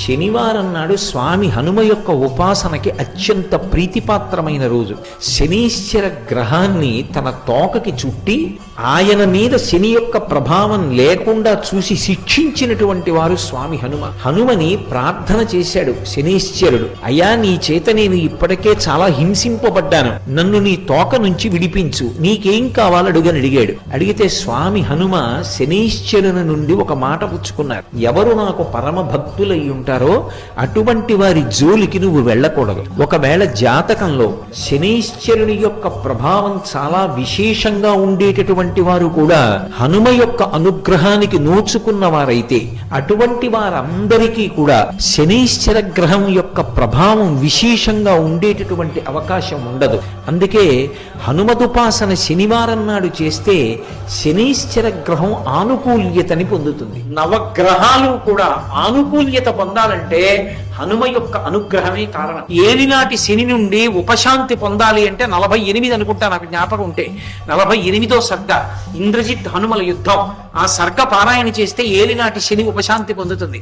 శనివారం నాడు స్వామి హనుమ యొక్క ఉపాసనకి అత్యంత ప్రీతిపాత్రమైన రోజు. శనీశ్వర గ్రహాన్ని తన తోకకి చుట్టి ఆయన మీద శని యొక్క ప్రభావం లేకుండా చూసి శిక్షించినటువంటి వారు స్వామి హనుమ. హనుమని ప్రార్థన చేశాడు శనీశ్వరుడు, అయ్యా నీ చేత నేను ఇప్పటికే చాలా హింసింపబడ్డాను, నన్ను నీ తోక నుంచి విడిపించు, నీకేం కావాలో అడుగని అడిగాడు. అడిగితే స్వామి హనుమ శనీశ్వరుని నుండి ఒక మాట పుచ్చుకున్నారు, ఎవరు నాకు పరమ భక్తులై ఉంటారో అటువంటి వారి జోలికి నువ్వు వెళ్ళకూడదు. ఒకవేళ జాతకంలో శనీశ్వరుని యొక్క ప్రభావం చాలా విశేషంగా ఉండేటటువంటి వారు కూడా హనుమ యొక్క అనుగ్రహానికి నోచుకున్న వారైతే అటువంటి వారందరికీ కూడా శనీశ్వర గ్రహం యొక్క ప్రభావం విశేషంగా ఉండేటటువంటి అవకాశం ఉండదు. అందుకే హనుమదుపాసన శనివారం నాడు చేస్తే శనీశ్వర గ్రహం ఆనుకూల్యతని పొందుతుంది. నవగ్రహాలు కూడా ఆనుకూల్యత పొందాలంటే హనుమ యొక్క అనుగ్రహమే కారణం. ఏలినాటి శని నుండి ఉపశాంతి పొందాలి అంటే 48 అనుకుంటా, నాకు జ్ఞాపకం ఉంటే 48వ సర్గ ఇంద్రజిత్ హనుమల యుద్ధం. ఆ సర్గ పారాయణ చేస్తే ఏలినాటి శని ఉపశాంతి పొందుతుంది.